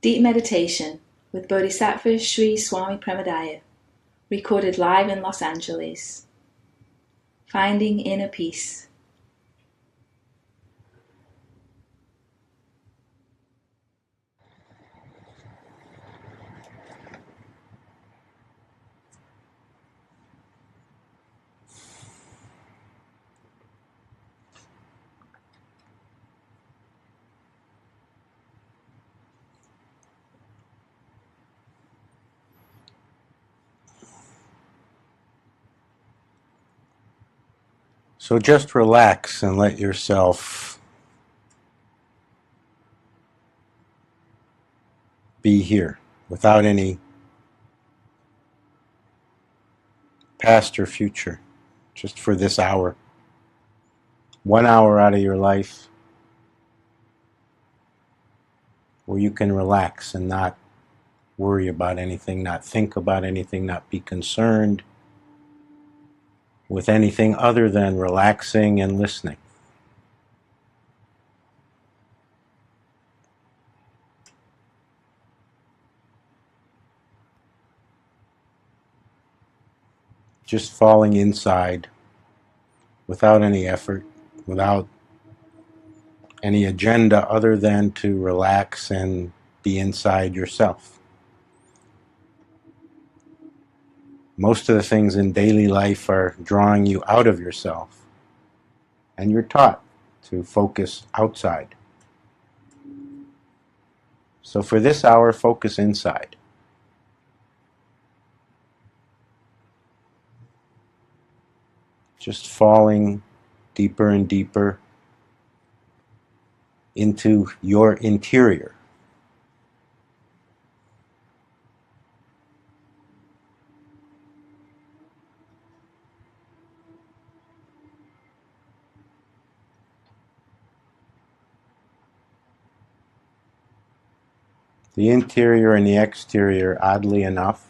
Deep Meditation with Bodhisattva Sri Swami Premodaya, recorded live in Los Angeles. Finding Inner Peace. So just relax and let yourself be here without any past or future, just for this hour. 1 hour out of your life where you can relax and not worry about anything, not think about anything, not be concerned with anything other than relaxing and listening. Just falling inside without any effort, without any agenda other than to relax and be inside yourself. Most of the things in daily life are drawing you out of yourself, and you're taught to focus outside. So for this hour, focus inside. Just falling deeper and deeper into your interior. The interior and the exterior, oddly enough,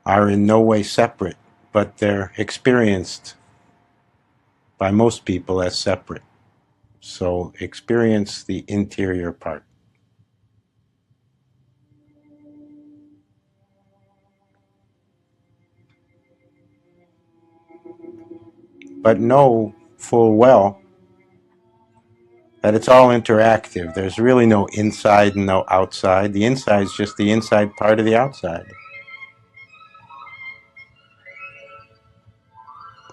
are in no way separate, but they're experienced by most people as separate. So experience the interior part. But know full well that it's all interactive. There's really no inside and no outside. The inside is just the inside part of the outside.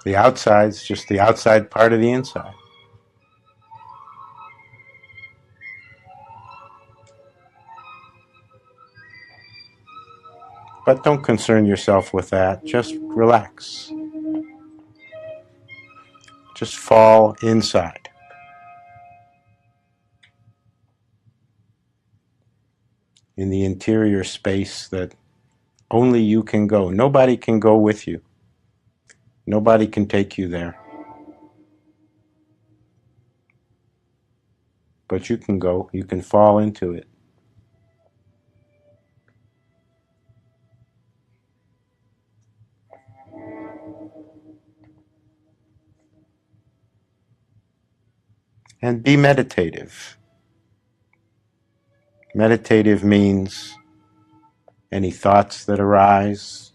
The outside is just the outside part of the inside. But don't concern yourself with that. Just relax. Just fall inside. In the interior space that only you can go. Nobody can go with you. Nobody can take you there. But you can go. You can fall into it. And be meditative. Meditative means any thoughts that arise,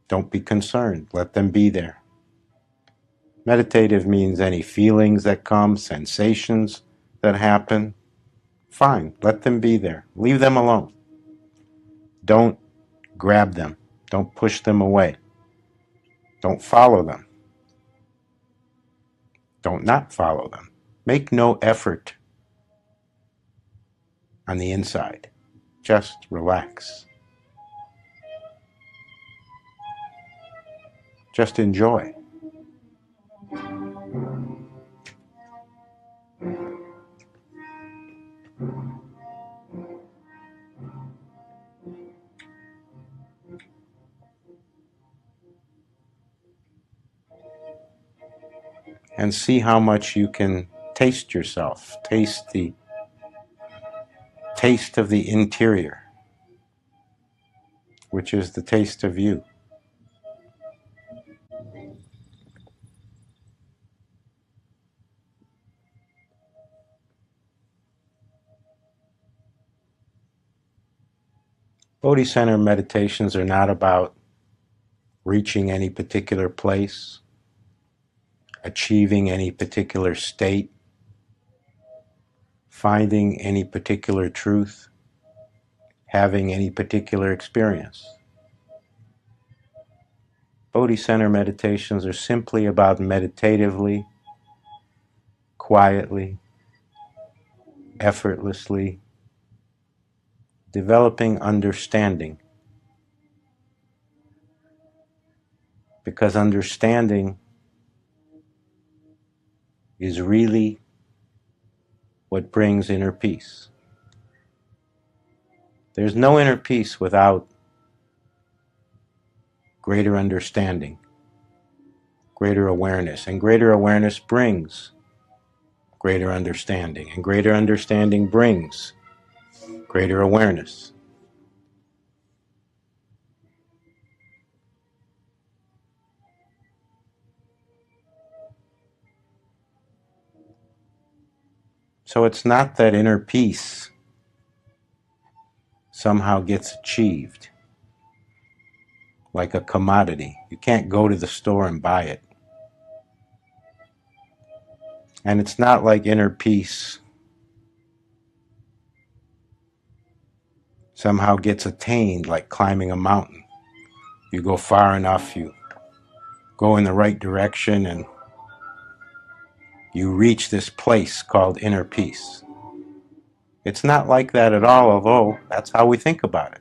don't be concerned. Let them be there. Meditative means any feelings that come, sensations that happen, fine, let them be there. Leave them alone. Don't grab them. Don't push them away. Don't follow them. Don't not follow them. Make no effort on the inside. Just relax. Just enjoy. And see how much you can taste yourself. Taste the taste of the interior, which is the taste of you. Bodhi Center meditations are not about reaching any particular place, achieving any particular state, finding any particular truth, having any particular experience. Bodhi Center meditations are simply about meditatively, quietly, effortlessly developing understanding. Because understanding is really what brings inner peace. There's no inner peace without greater understanding, greater awareness, and greater awareness brings greater understanding, and greater understanding brings greater awareness. So it's not that inner peace somehow gets achieved like a commodity. You can't go to the store and buy it. And it's not like inner peace somehow gets attained like climbing a mountain. You go far enough, you go in the right direction, and you reach this place called inner peace. It's not like that at all, although that's how we think about it.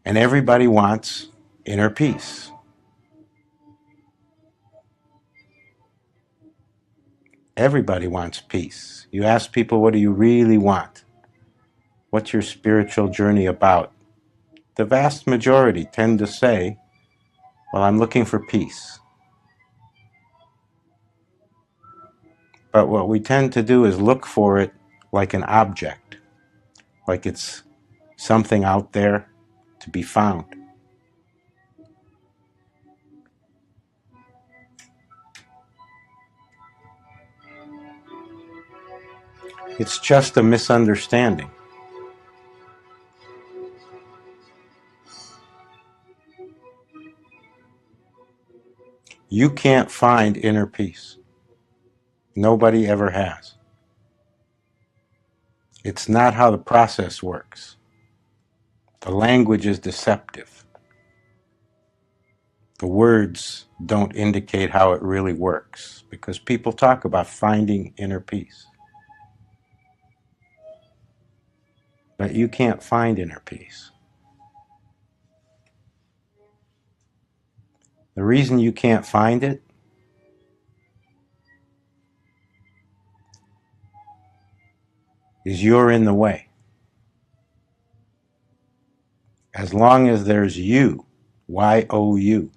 And everybody wants inner peace. Everybody wants peace. You ask people, what do you really want? What's your spiritual journey about? The vast majority tend to say, well, I'm looking for peace. But what we tend to do is look for it like an object, like it's something out there to be found. It's just a misunderstanding. You can't find inner peace. Nobody ever has. It's not how the process works. The language is deceptive. The words don't indicate how it really works because people talk about finding inner peace. But you can't find inner peace. The reason you can't find it is you're in the way. As long as there's you, Y-O-U,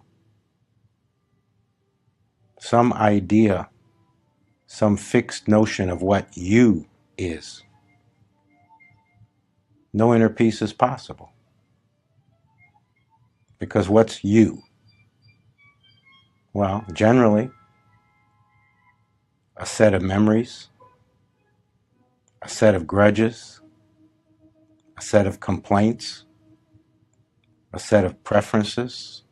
some idea, some fixed notion of what you is, no inner peace is possible. Because what's you? Well, generally, a set of memories, a set of grudges, a set of complaints, a set of preferences,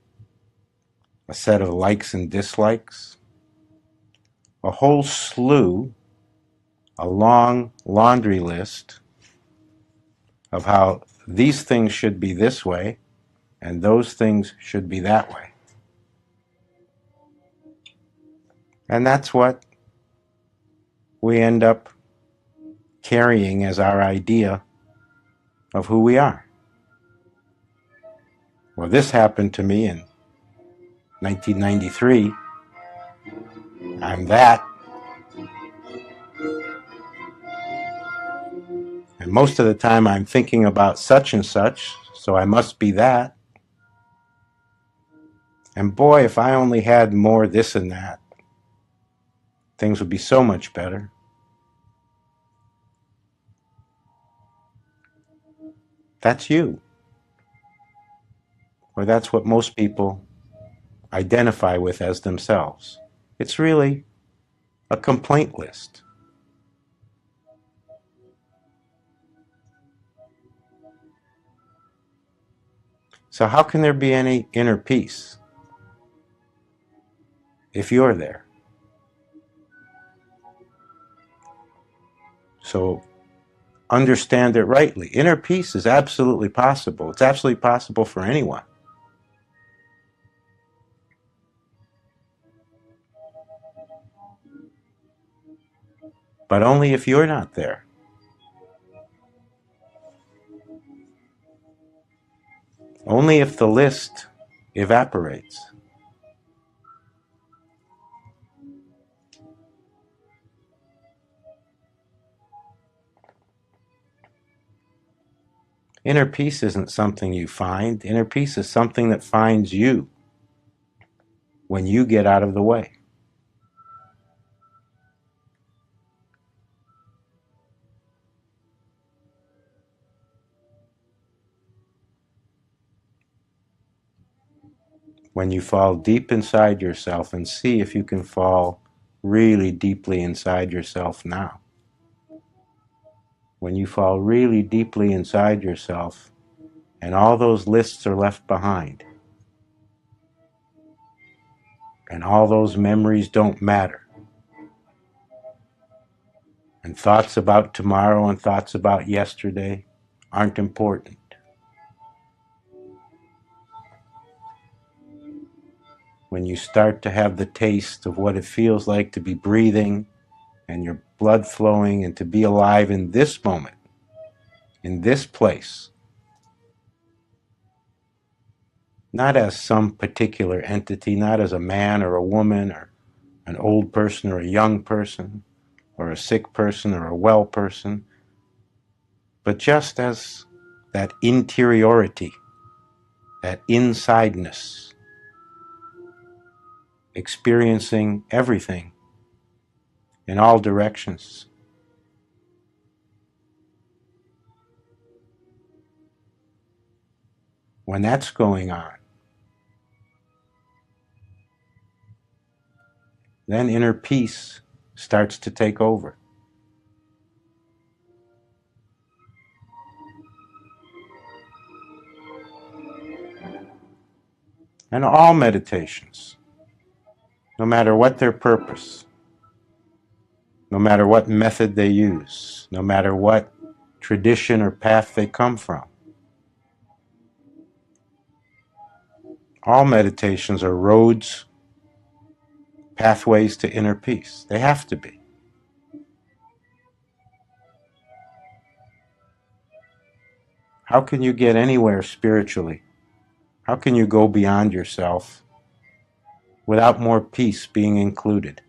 a set of likes and dislikes, a whole slew, a long laundry list of how these things should be this way and those things should be that way. And that's what we end up carrying as our idea of who we are. Well, this happened to me in 1993. I'm that. And most of the time I'm thinking about such and such, so I must be that. And boy, if I only had more this and that, things would be so much better. That's you. Or that's what most people identify with as themselves. It's really a complaint list. So how can there be any inner peace if you're there? So understand it rightly. Inner peace is absolutely possible. It's absolutely possible for anyone. But only if you're not there. Only if the list evaporates. Inner peace isn't something you find. Inner peace is something that finds you when you get out of the way. When you fall deep inside yourself, and see if you can fall really deeply inside yourself now. When you fall really deeply inside yourself and all those lists are left behind and all those memories don't matter and thoughts about tomorrow and thoughts about yesterday aren't important. When you start to have the taste of what it feels like to be breathing and your blood flowing and to be alive in this moment, in this place, not as some particular entity, not as a man or a woman or an old person or a young person or a sick person or a well person, but just as that interiority, that insideness, experiencing everything in all directions. When that's going on, then inner peace starts to take over. And all meditations, no matter what their purpose, no matter what method they use, no matter what tradition or path they come from, all meditations are roads, pathways to inner peace. They have to be. How can you get anywhere spiritually? How can you go beyond yourself without more peace being included?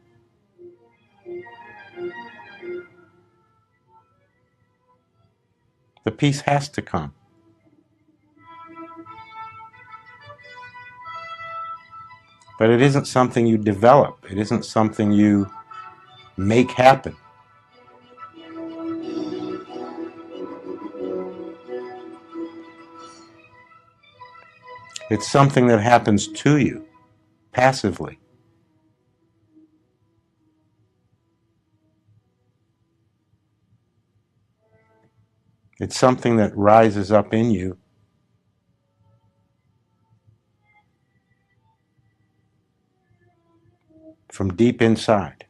The peace has to come. But it isn't something you develop. It isn't something you make happen. It's something that happens to you, passively. It's something that rises up in you from deep inside.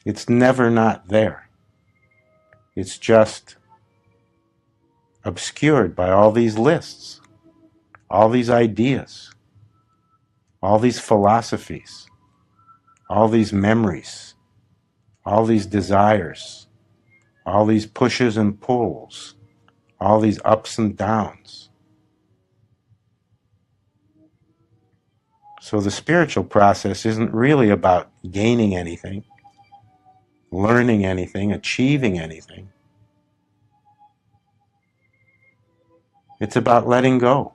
It's never not there. It's just obscured by all these lists, all these ideas, all these philosophies, all these memories, all these desires, all these pushes and pulls, all these ups and downs. So the spiritual process isn't really about gaining anything, learning anything, achieving anything. It's about letting go.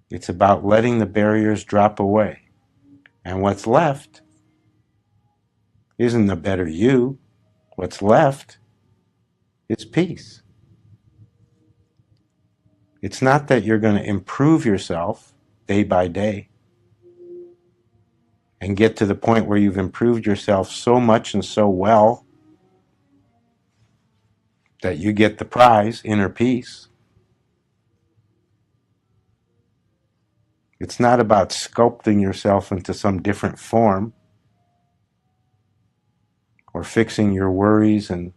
It's about letting the barriers drop away. And what's left isn't the better you. What's left is peace. It's not that you're going to improve yourself day by day and get to the point where you've improved yourself so much and so well that you get the prize, inner peace. It's not about sculpting yourself into some different form or fixing your worries and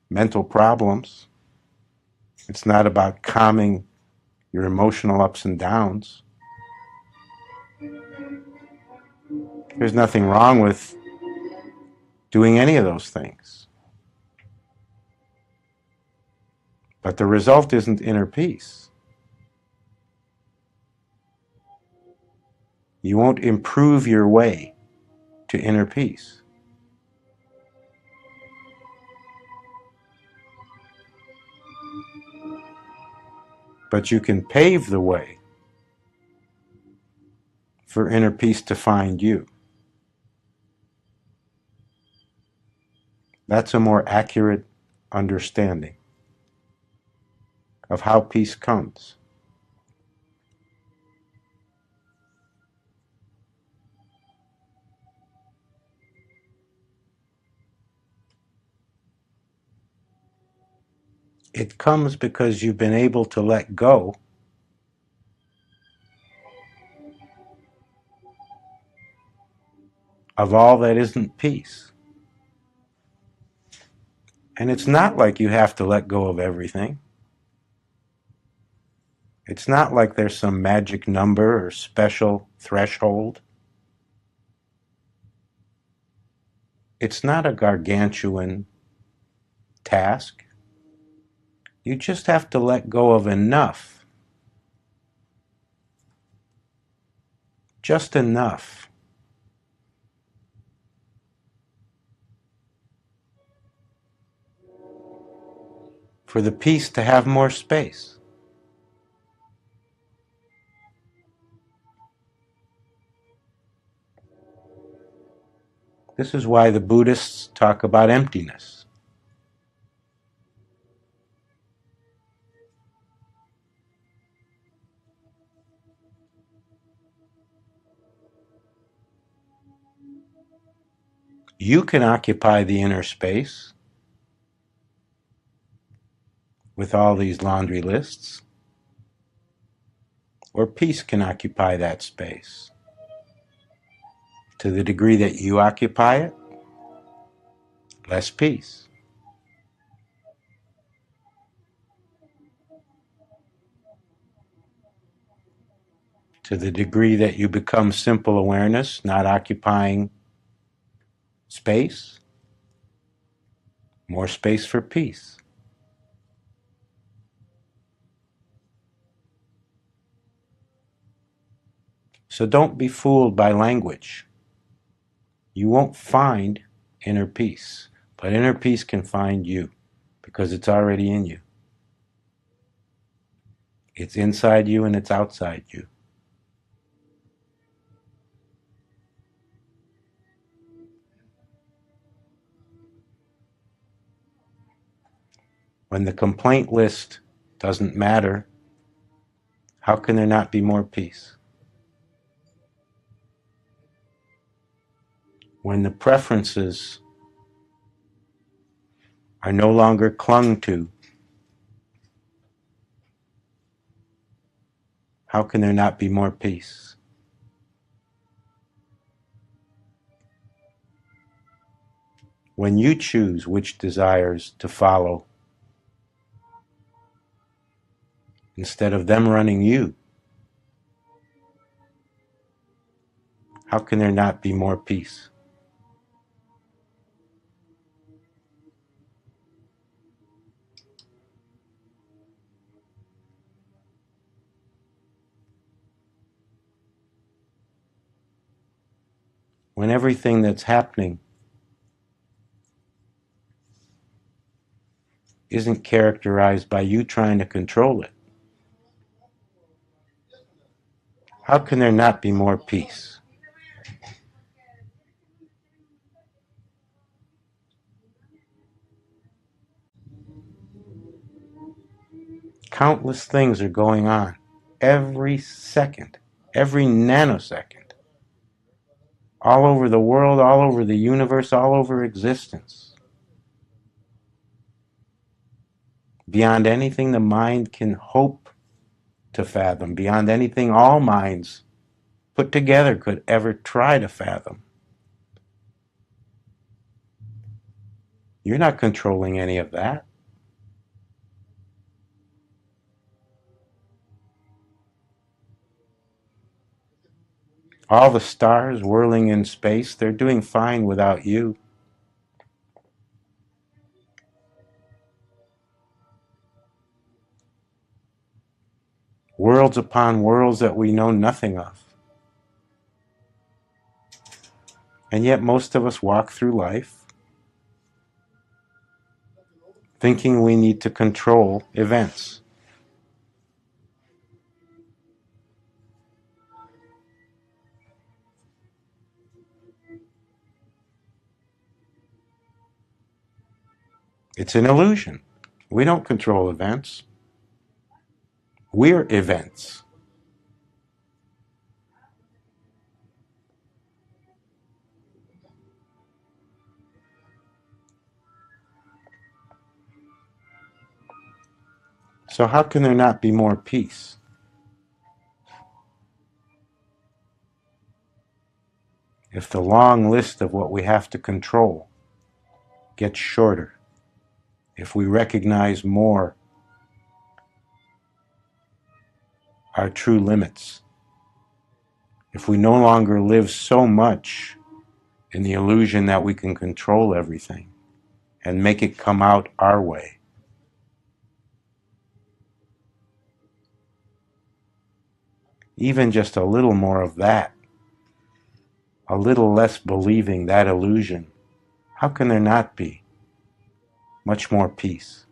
mental problems. It's not about calming your emotional ups and downs. There's nothing wrong with doing any of those things. But the result isn't inner peace. You won't improve your way to inner peace. But you can pave the way for inner peace to find you. That's a more accurate understanding of how peace comes. It comes because you've been able to let go of all that isn't peace. And it's not like you have to let go of everything. It's not like there's some magic number or special threshold. It's not a gargantuan task. You just have to let go of enough. Just enough. For the peace to have more space. This is why the Buddhists talk about emptiness. You can occupy the inner space with all these laundry lists, or peace can occupy that space. To the degree that you occupy it, less peace. To the degree that you become simple awareness, not occupying space, more space for peace. So don't be fooled by language. You won't find inner peace, but inner peace can find you because it's already in you. It's inside you and it's outside you. When the complaint list doesn't matter, how can there not be more peace? When the preferences are no longer clung to, how can there not be more peace? When you choose which desires to follow, instead of them running you, how can there not be more peace? When everything that's happening isn't characterized by you trying to control it, how can there not be more peace? Countless things are going on every second, every nanosecond, all over the world, all over the universe, all over existence. beyond anything the mind can hope to fathom, beyond anything all minds put together could ever try to fathom. You're not controlling any of that. All the stars whirling in space, they're doing fine without you. Worlds upon worlds that we know nothing of. And yet most of us walk through life thinking we need to control events. It's an illusion. We don't control events. We're events. So how can there not be more peace? If the long list of what we have to control gets shorter, if we recognize more our true limits, if we no longer live so much in the illusion that we can control everything and make it come out our way, even just a little more of that, a little less believing that illusion, how can there not be much more peace?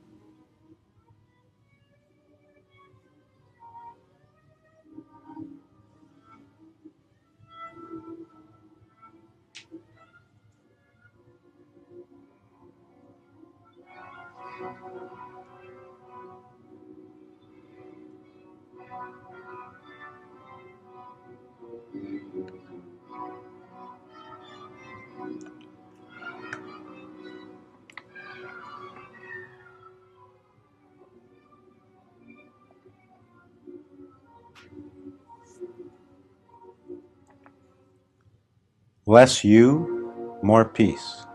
Less you, more peace.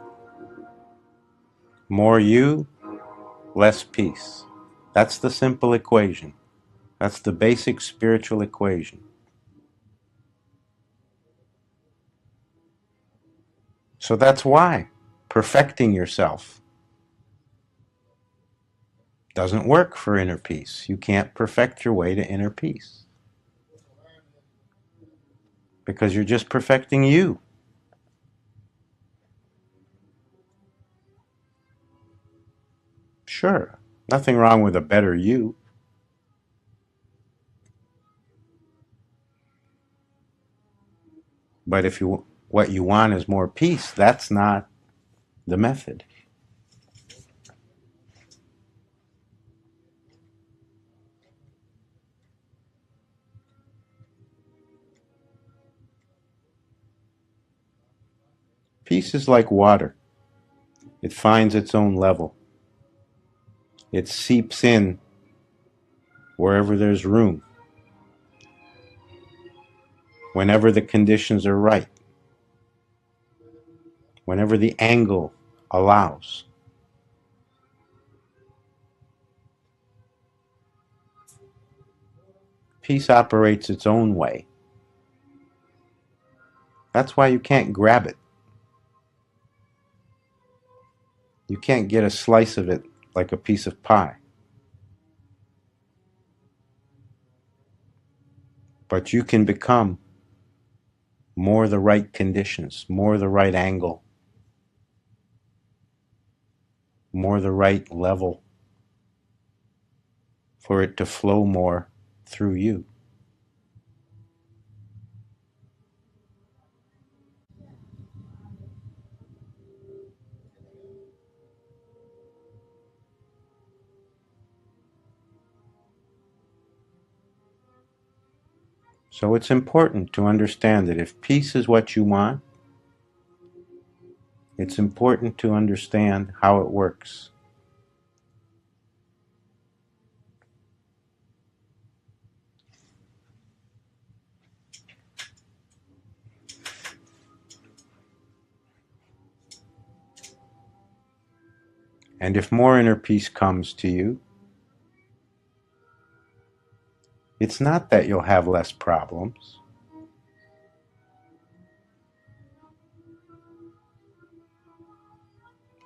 More you, less peace. That's the simple equation. That's the basic spiritual equation. So that's why perfecting yourself doesn't work for inner peace. You can't perfect your way to inner peace because you're just perfecting you. Sure, nothing wrong with a better you. But if what you want is more peace, that's not the method. Peace is like water. It finds its own level. It seeps in wherever there's room, whenever the conditions are right, whenever the angle allows. Peace operates its own way. That's why you can't grab it. You can't get a slice of it like a piece of pie. But you can become more the right conditions, more the right angle, more the right level for it to flow more through you. So it's important to understand that if peace is what you want, it's important to understand how it works. And if more inner peace comes to you, it's not that you'll have less problems.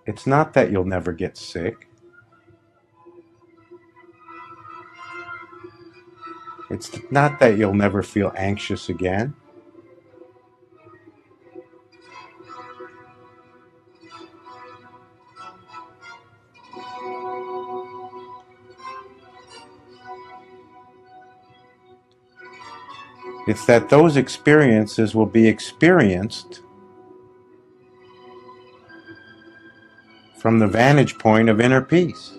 It's not that you'll never get sick. It's not that you'll never feel anxious again. It's that those experiences will be experienced from the vantage point of inner peace.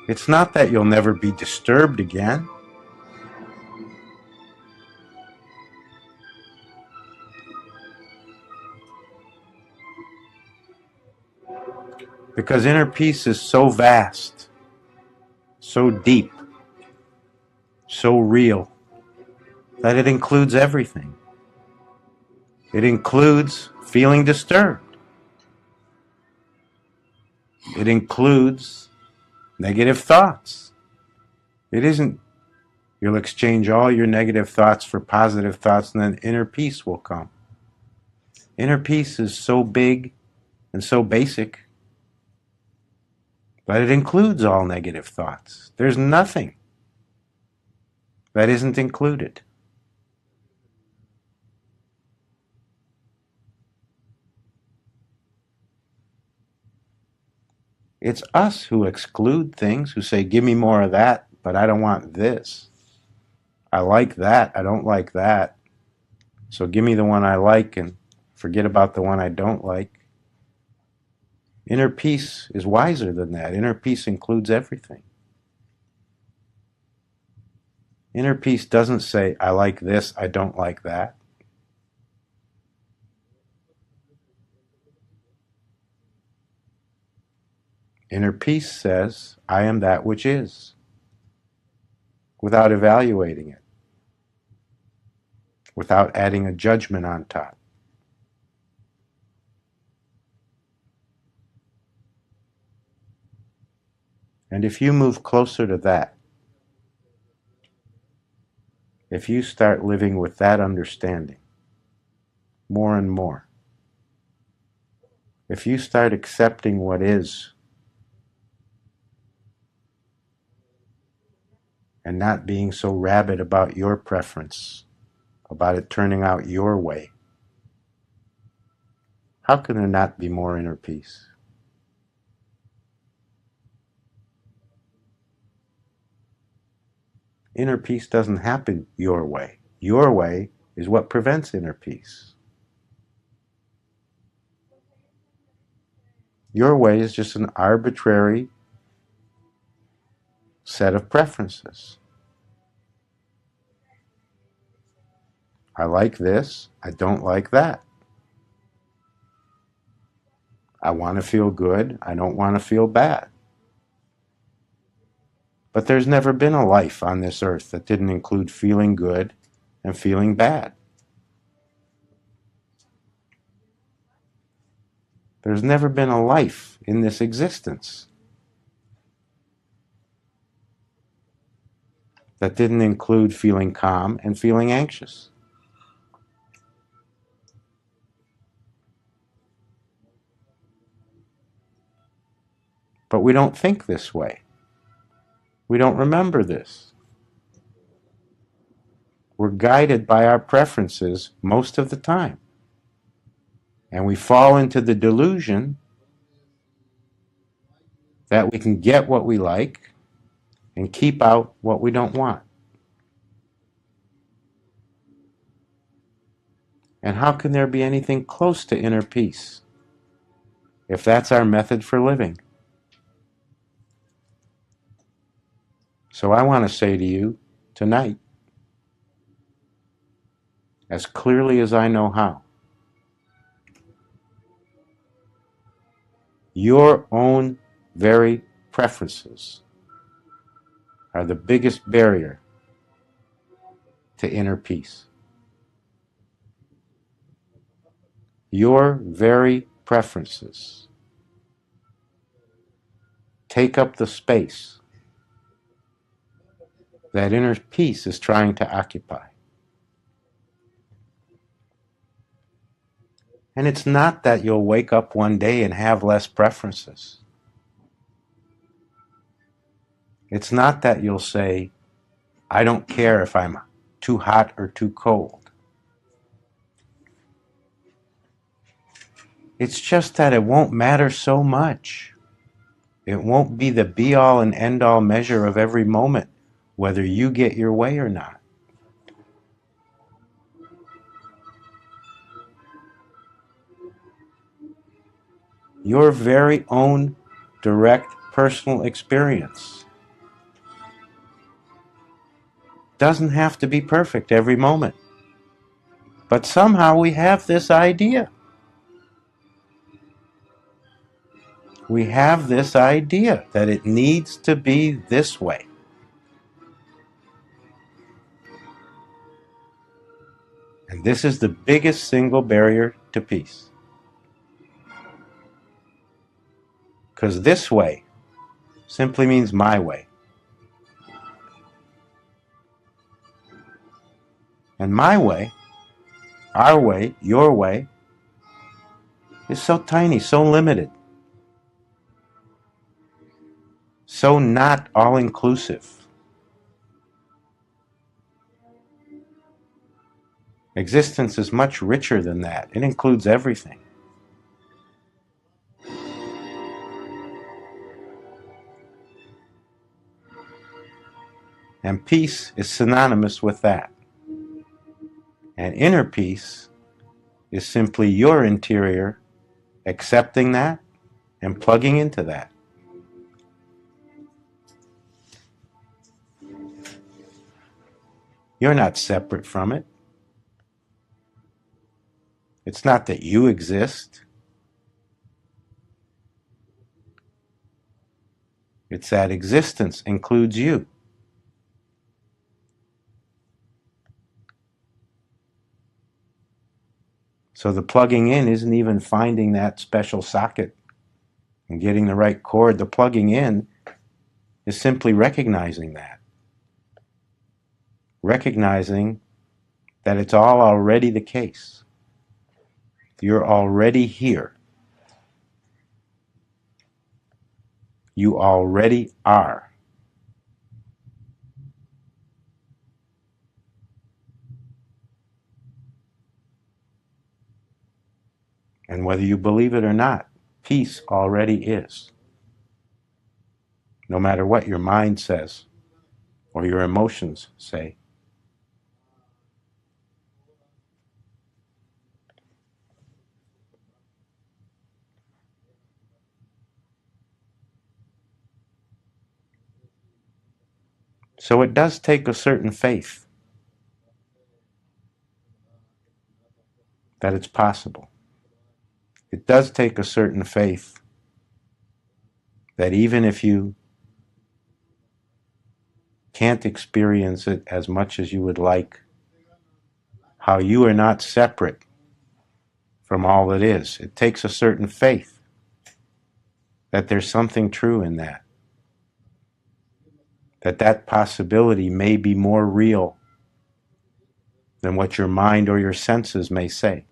It's not that you'll never be disturbed again. Because inner peace is so vast, so deep, so real, that it includes everything. It includes feeling disturbed. It includes negative thoughts. It isn't you'll exchange all your negative thoughts for positive thoughts and then inner peace will come. Inner peace is so big and so basic, but it includes all negative thoughts. There's nothing that isn't included. It's us who exclude things, who say, give me more of that, but I don't want this. I like that, I don't like that. So give me the one I like and forget about the one I don't like. Inner peace is wiser than that. Inner peace includes everything. Inner peace doesn't say, I like this, I don't like that. Inner peace says, I am that which is, without evaluating it, without adding a judgment on top. And if you move closer to that, if you start living with that understanding more and more, if you start accepting what is and not being so rabid about your preference, about it turning out your way, how can there not be more inner peace? Inner peace doesn't happen your way. Your way is what prevents inner peace. Your way is just an arbitrary set of preferences. I like this, I don't like that. I want to feel good, I don't want to feel bad. But there's never been a life on this earth that didn't include feeling good and feeling bad. There's never been a life in this existence that didn't include feeling calm and feeling anxious. But we don't think this way. We don't remember this. We're guided by our preferences most of the time. And we fall into the delusion that we can get what we like and keep out what we don't want. And how can there be anything close to inner peace if that's our method for living? So I want to say to you tonight, as clearly as I know how, your own very preferences are the biggest barrier to inner peace. Your very preferences take up the space that inner peace is trying to occupy. And it's not that you'll wake up one day and have less preferences. It's not that you'll say, I don't care if I'm too hot or too cold. It's just that it won't matter so much. It won't be the be-all and end-all measure of every moment, whether you get your way or not. Your very own direct personal experience doesn't have to be perfect every moment. But somehow we have this idea. We have this idea that it needs to be this way. And this is the biggest single barrier to peace. Because this way simply means my way. And my way, our way, your way, is so tiny, so limited, so not all-inclusive. Existence is much richer than that. It includes everything. And peace is synonymous with that. And inner peace is simply your interior accepting that and plugging into that. You're not separate from it. It's not that you exist. It's that existence includes you. So the plugging in isn't even finding that special socket and getting the right cord. The plugging in is simply recognizing that. Recognizing that it's all already the case. You're already here. You already are. And whether you believe it or not, peace already is. No matter what your mind says or your emotions say. So it does take a certain faith that it's possible. It does take a certain faith that even if you can't experience it as much as you would like, how you are not separate from all that is. It takes a certain faith that there's something true in that. That possibility may be more real than what your mind or your senses may say.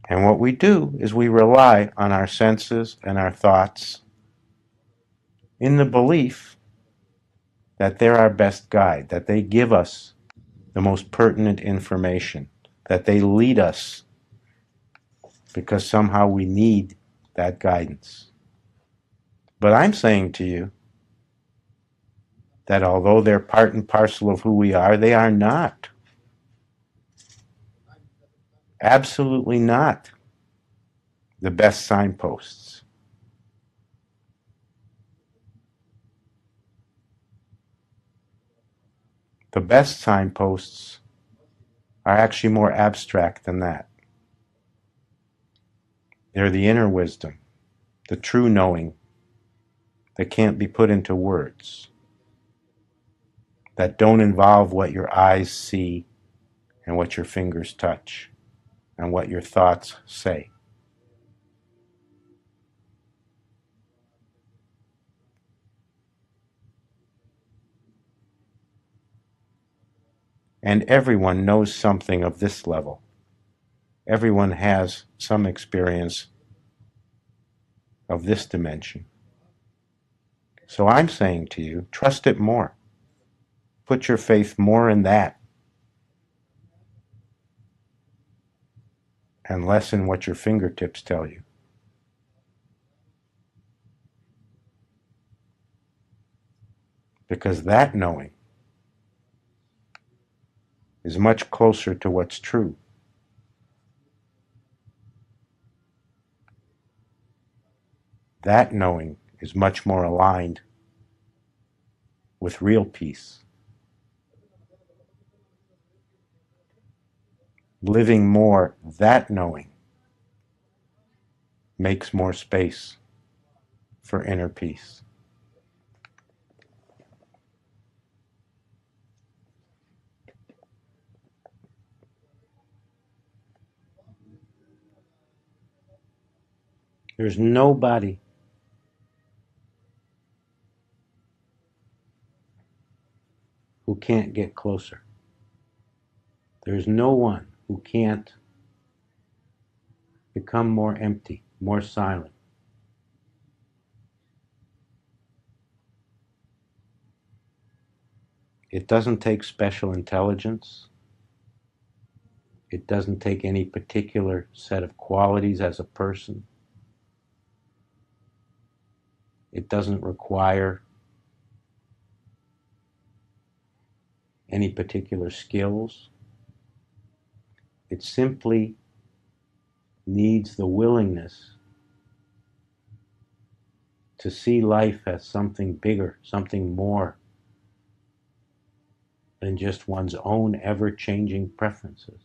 And what we do is we rely on our senses and our thoughts in the belief that they're our best guide, that they give us the most pertinent information, that they lead us because somehow we need that guidance. But I'm saying to you that although they're part and parcel of who we are, they are not. Absolutely not the best signposts. The best signposts are actually more abstract than that. They're the inner wisdom. the true knowing that can't be put into words, that don't involve what your eyes see and what your fingers touch and what your thoughts say. And everyone knows something of this level. Everyone has some experience of this dimension. So I'm saying to you, trust it more. Put your faith more in that and less in what your fingertips tell you. Because that knowing is much closer to what's true. That knowing is much more aligned with real peace. Living more, that knowing makes more space for inner peace. There's nobody who can't get closer. There's no one who can't become more empty, more silent. It doesn't take special intelligence. It doesn't take any particular set of qualities as a person. It doesn't require any particular skills. It simply needs the willingness to see life as something bigger, something more than just one's own ever-changing preferences.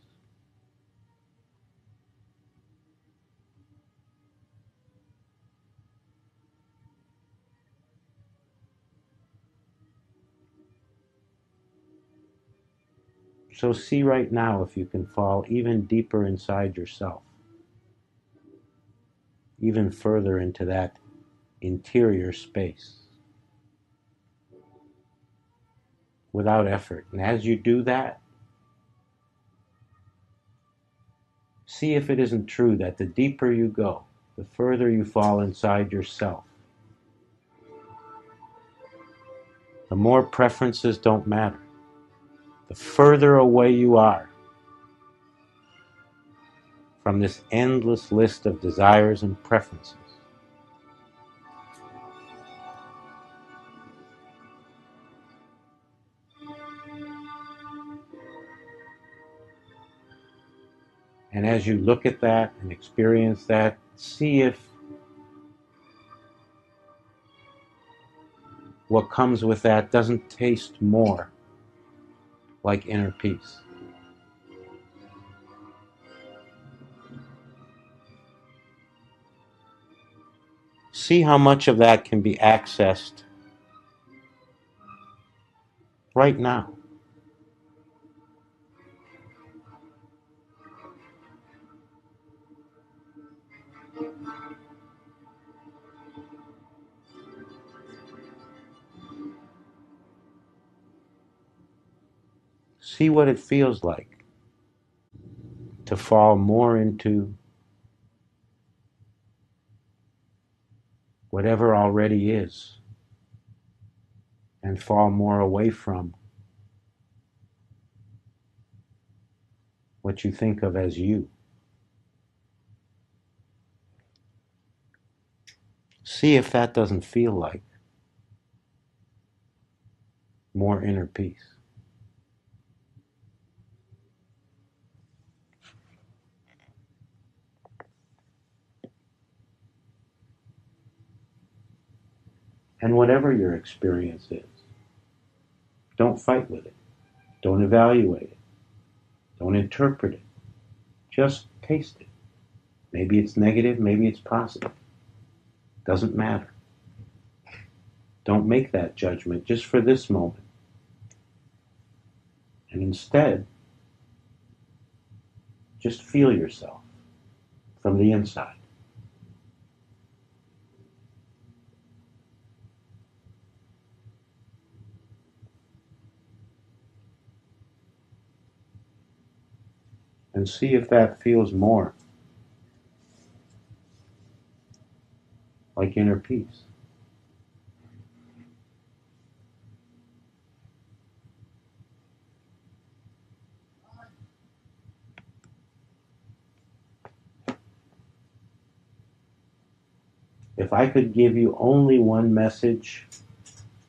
So see right now if you can fall even deeper inside yourself, even further into that interior space, without effort. And as you do that, see if it isn't true that the deeper you go, the further you fall inside yourself, the more preferences don't matter. The further away you are from this endless list of desires and preferences. And as you look at that and experience that, see if what comes with that doesn't taste more like inner peace. See how much of that can be accessed right now. See what it feels like to fall more into whatever already is and fall more away from what you think of as you. See if that doesn't feel like more inner peace. And whatever your experience is, don't fight with it. Don't evaluate it. Don't interpret it. Just taste it. Maybe it's negative, maybe it's positive. Doesn't matter. Don't make that judgment just for this moment. And instead, just feel yourself from the inside. And see if that feels more like inner peace. If I could give you only one message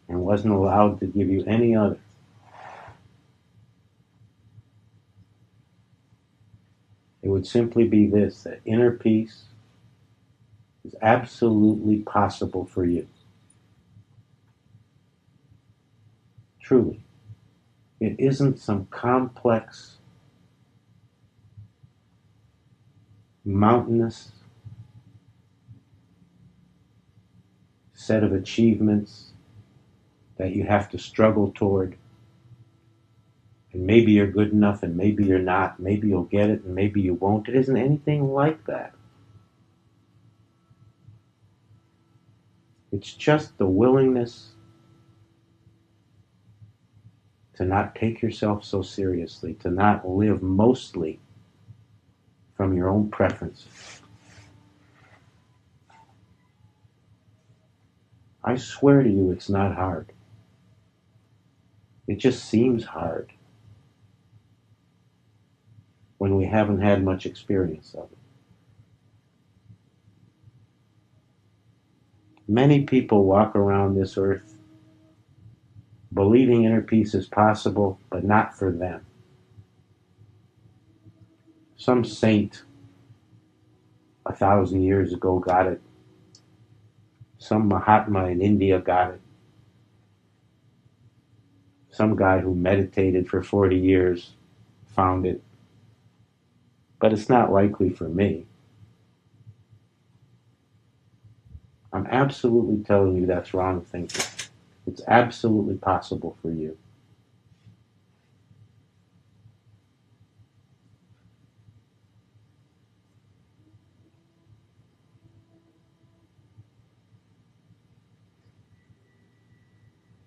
and wasn't allowed to give you any other, it would simply be this, that inner peace is absolutely possible for you. Truly. It isn't some complex, mountainous set of achievements that you have to struggle toward. And maybe you're good enough and maybe you're not. Maybe you'll get it and maybe you won't. It isn't anything like that. It's just the willingness to not take yourself so seriously, to not live mostly from your own preferences. I swear to you, it's not hard. It just seems hard when we haven't had much experience of it. Many people walk around this earth believing inner peace is possible, but not for them. Some saint 1,000 years ago got it. Some Mahatma in India got it. Some guy who meditated for 40 years found it. But it's not likely for me. I'm absolutely telling you that's wrong thinking. It's absolutely possible for you.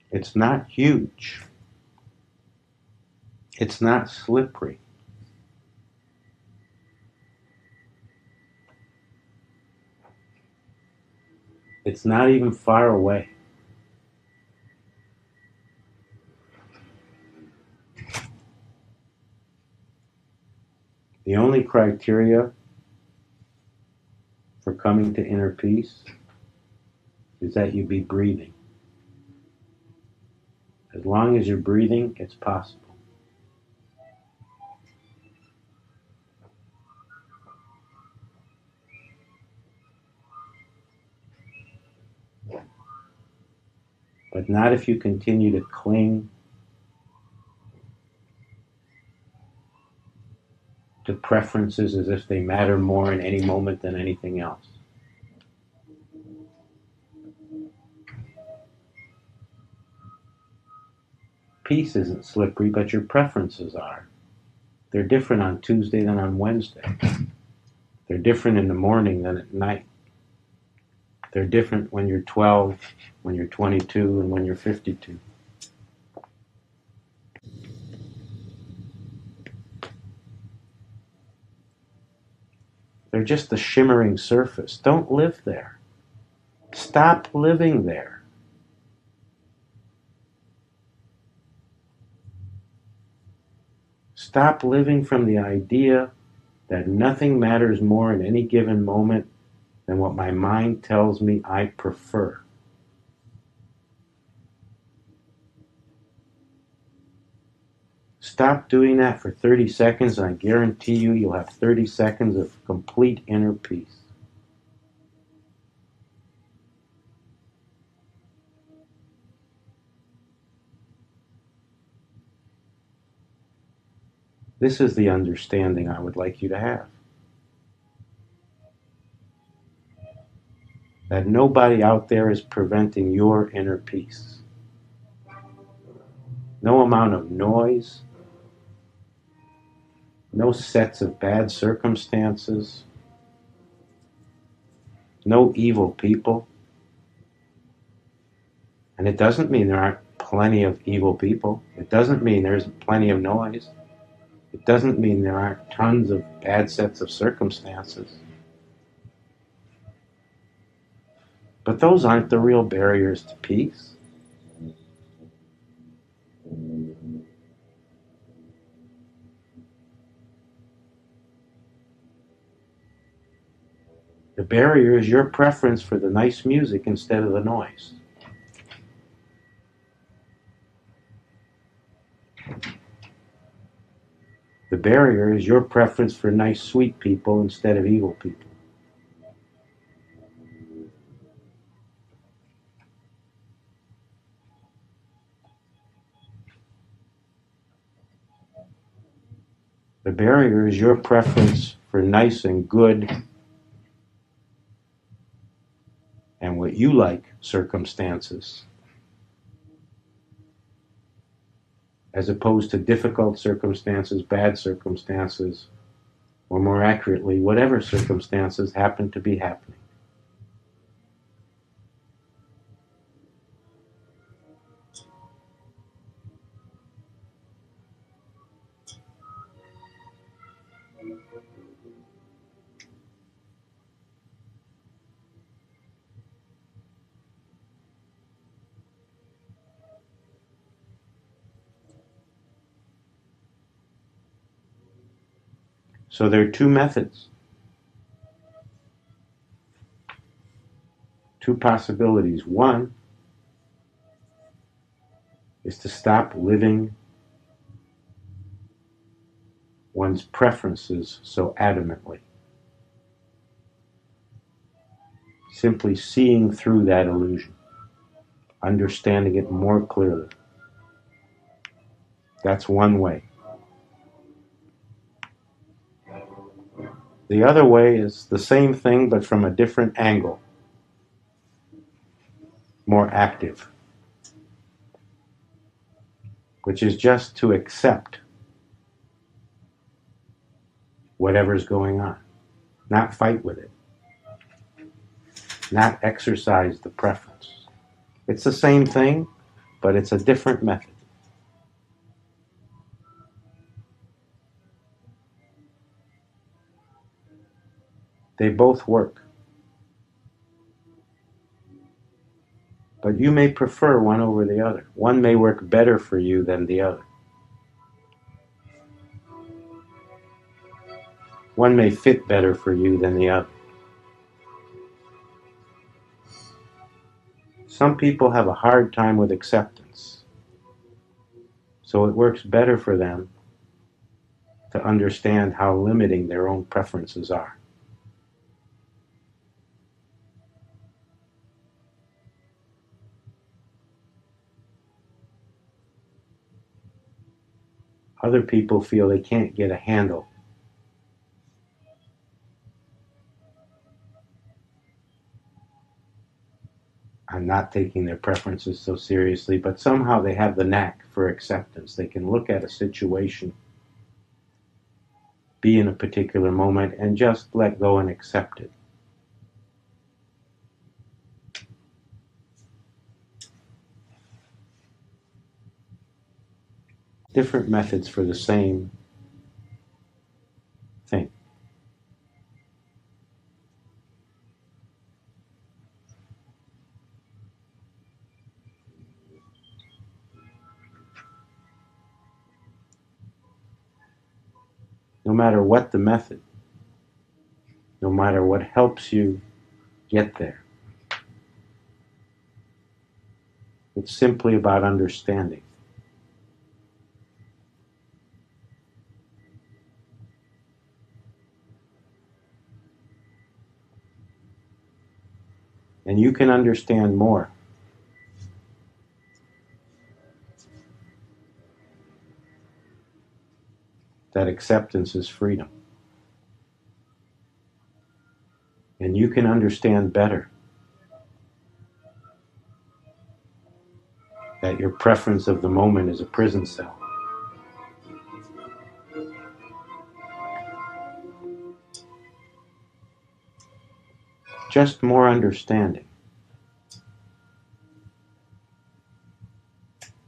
It's not huge. It's not slippery. It's not even far away. The only criteria for coming to inner peace is that you be breathing. As long as you're breathing, it's possible. But not if you continue to cling to preferences as if they matter more in any moment than anything else. Peace isn't slippery, but your preferences are. They're different on Tuesday than on Wednesday. They're different in the morning than at night. They're different when you're 12, when you're 22, and when you're 52. They're just the shimmering surface. Don't live there. Stop living there. Stop living from the idea that nothing matters more in any given moment than what my mind tells me I prefer. Stop doing that for 30 seconds, and I guarantee you, you'll have 30 seconds of complete inner peace. This is the understanding I would like you to have. that nobody out there is preventing your inner peace. No amount of noise, no sets of bad circumstances, no evil people. And it doesn't mean there aren't plenty of evil people. It doesn't mean there's plenty of noise. It doesn't mean there aren't tons of bad sets of circumstances. But those aren't the real barriers to peace. The barrier is your preference for the nice music instead of the noise. The barrier is your preference for nice, sweet people instead of evil people. The barrier is your preference for nice and good and what you like circumstances, as opposed to difficult circumstances, bad circumstances, or more accurately, whatever circumstances happen to be happening. So there are two methods, two possibilities. One is to stop living one's preferences so adamantly. Simply seeing through that illusion, understanding it more clearly. That's one way. The other way is the same thing but from a different angle, more active, which is just to accept whatever's going on, not fight with it, not exercise the preference. It's the same thing, but it's a different method. They both work. But you may prefer one over the other. One may work better for you than the other. One may fit better for you than the other. Some people have a hard time with acceptance, so it works better for them to understand how limiting their own preferences are. Other people feel they can't get a handle on not taking their preferences so seriously, but somehow they have the knack for acceptance. They can look at a situation, be in a particular moment, and just let go and accept it. Different methods for the same thing. No matter what the method, no matter what helps you get there, it's simply about understanding. And you can understand more. That acceptance is freedom. And you can understand better that your preference of the moment is a prison cell. Just more understanding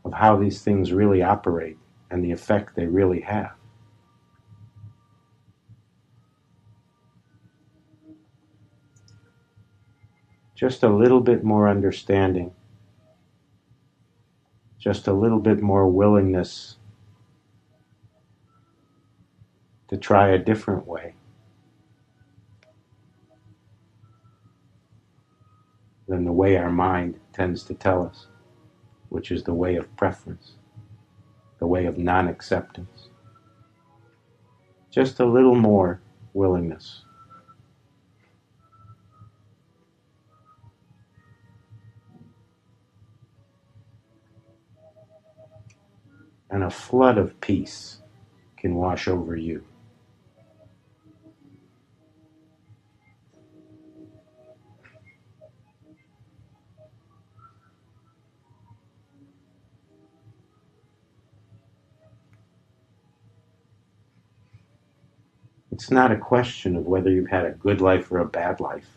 of how these things really operate and the effect they really have. Just a little bit more understanding, just a little bit more willingness to try a different way than the way our mind tends to tell us, which is the way of preference, the way of non-acceptance. Just a little more willingness. And a flood of peace can wash over you. It's not a question of whether you've had a good life or a bad life.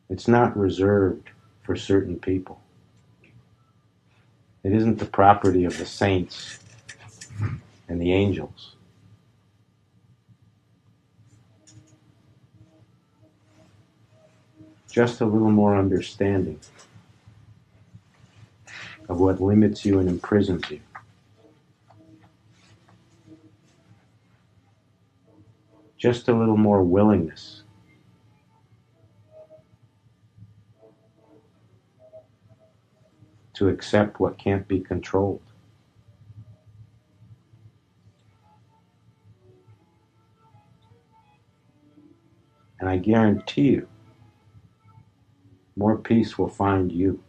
It's not reserved for certain people. It isn't the property of the saints and the angels. Just a little more understanding of what limits you and imprisons you. Just a little more willingness to accept what can't be controlled. And I guarantee you, more peace will find you.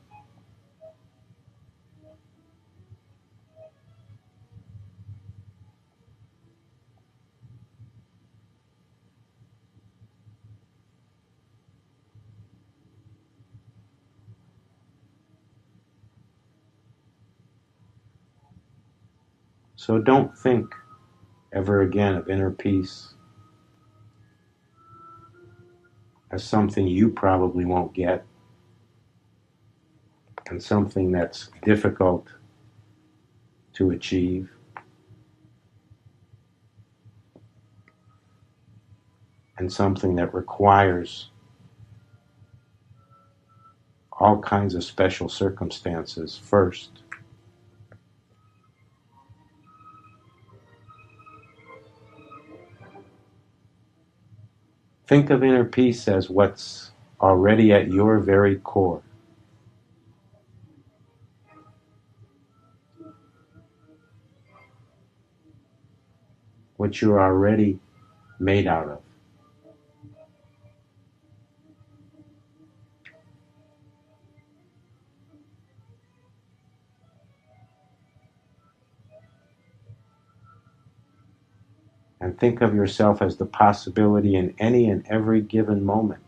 So don't think ever again of inner peace as something you probably won't get and something that's difficult to achieve. And something that requires all kinds of special circumstances first. Think of inner peace as what's already at your very core. What you're already made out of. And think of yourself as the possibility in any and every given moment,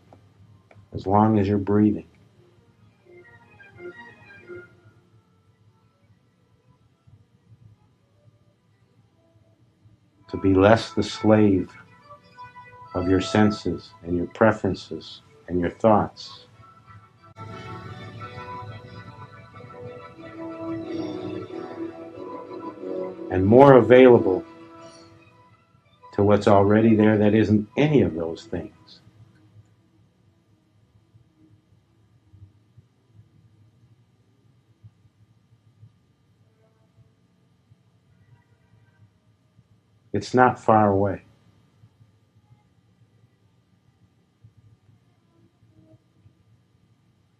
as long as you're breathing. To be less the slave of your senses and your preferences and your thoughts. And more available to what's already there that isn't any of those things. It's not far away.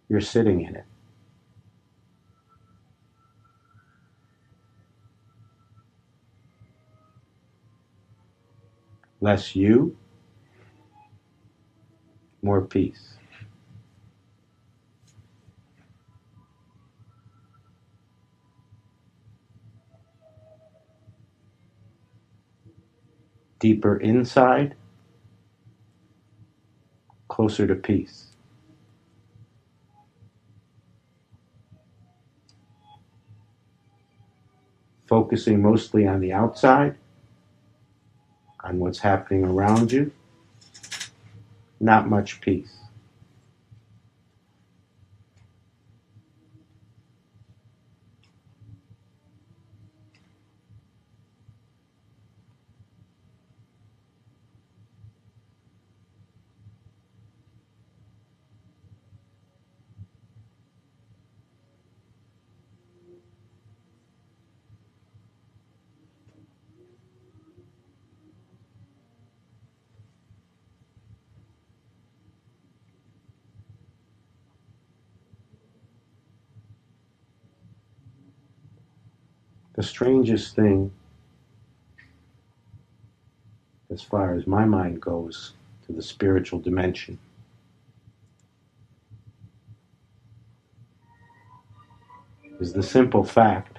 You're sitting in it. Less you, more peace. Deeper inside, closer to peace. focusing mostly on the outside, on what's happening around you, not much peace. The strangest thing, as far as my mind goes, to the spiritual dimension, is the simple fact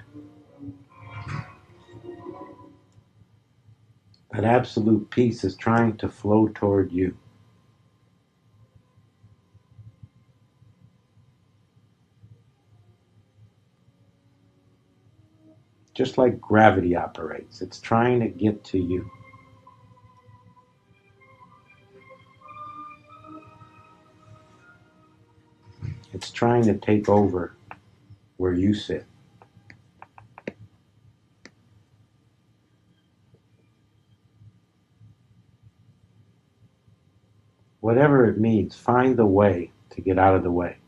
that absolute peace is trying to flow toward you. Just like gravity operates, it's trying to get to you. It's trying to take over where you sit. Whatever it means, find the way to get out of the way.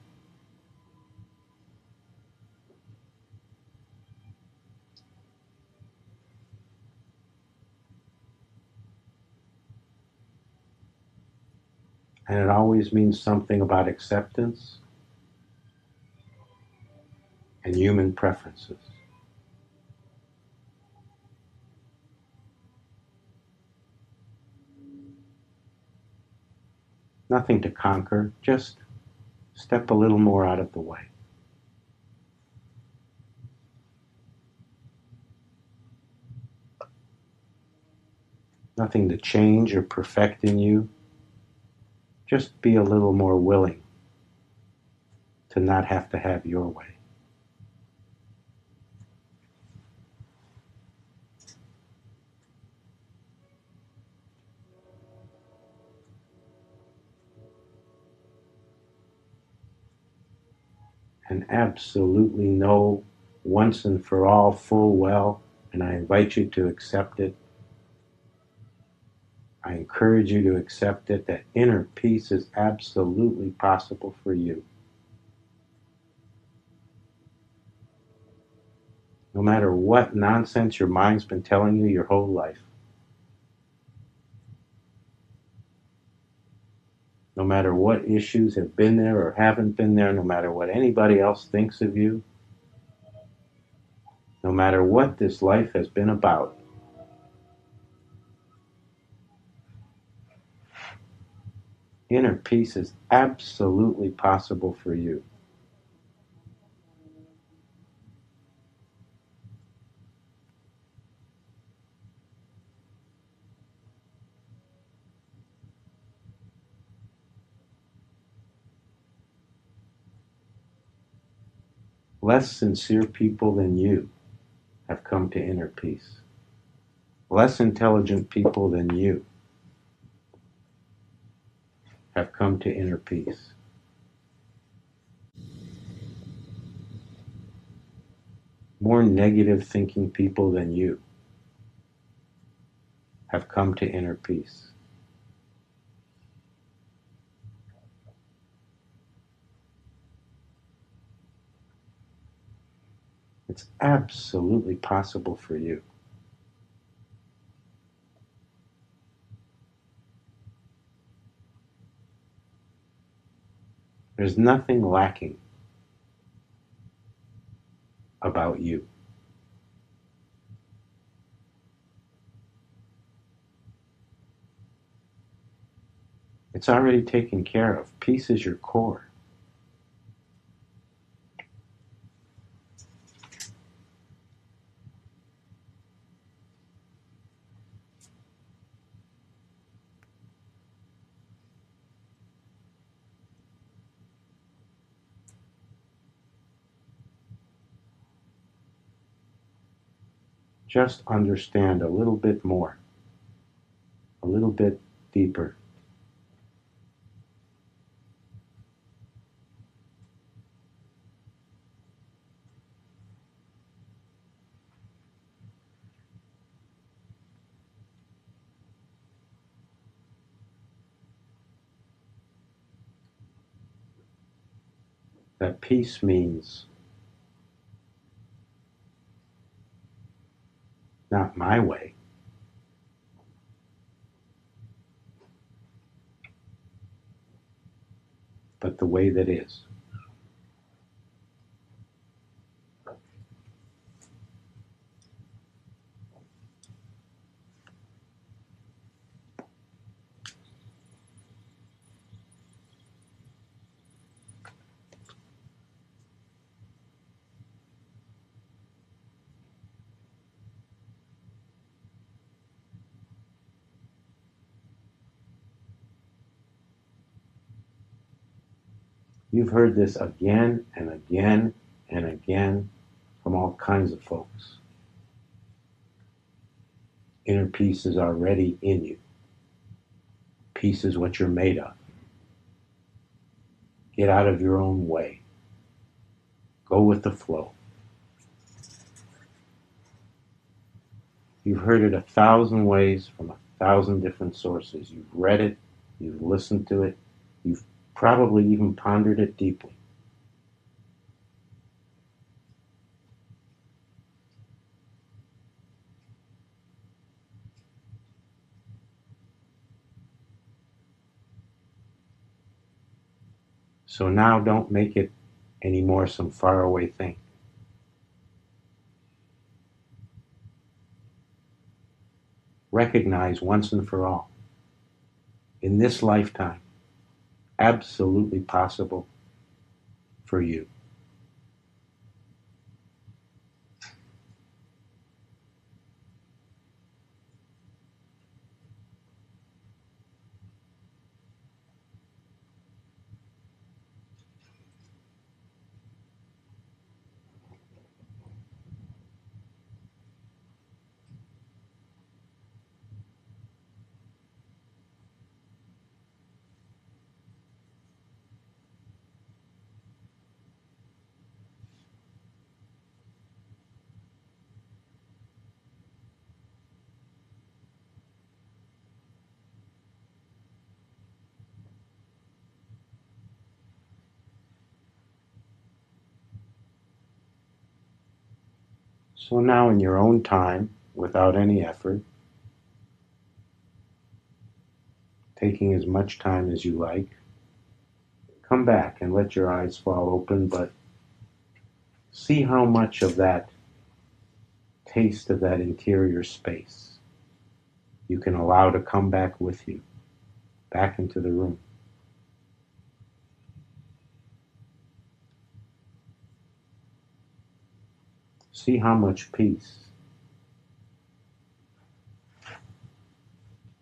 And it always means something about acceptance and human preferences. Nothing to conquer, just step a little more out of the way. Nothing to change or perfect in you, just be a little more willing to not have to have your way. And absolutely know once and for all full well, and I invite you to accept it. I encourage you to accept it, that inner peace is absolutely possible for you. No matter what nonsense your mind's been telling you your whole life. No matter what issues have been there or haven't been there, no matter what anybody else thinks of you, no matter what this life has been about, inner peace is absolutely possible for you. Less sincere people than you have come to inner peace. Less intelligent people than you have come to inner peace. More negative thinking people than you have come to inner peace. It's absolutely possible for you. There's nothing lacking about you. It's already taken care of. Peace is your core. just understand a little bit more, a little bit deeper. That peace means not my way, but the way that is. You've heard this again and again and again from all kinds of folks. Inner peace is already in you. Peace is what you're made of. Get out of your own way. Go with the flow. You've heard it 1,000 ways from 1,000 different sources. You've read it, you've listened to it, you've probably even pondered it deeply. So now don't make it anymore some faraway thing. Recognize once and for all, in this lifetime, absolutely possible for you. So now in your own time, without any effort, taking as much time as you like, come back and let your eyes fall open, but see how much of that taste of that interior space you can allow to come back with you, back into the room. See how much peace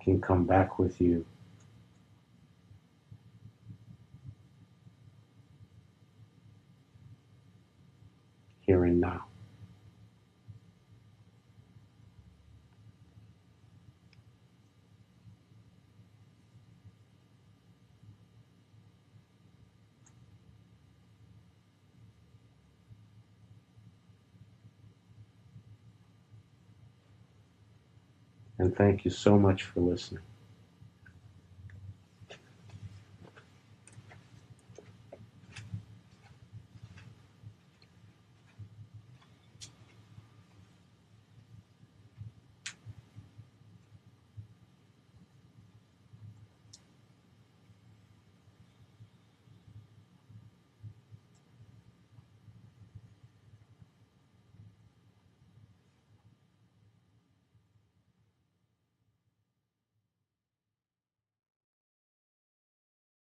can come back with you here and now. And thank you so much for listening.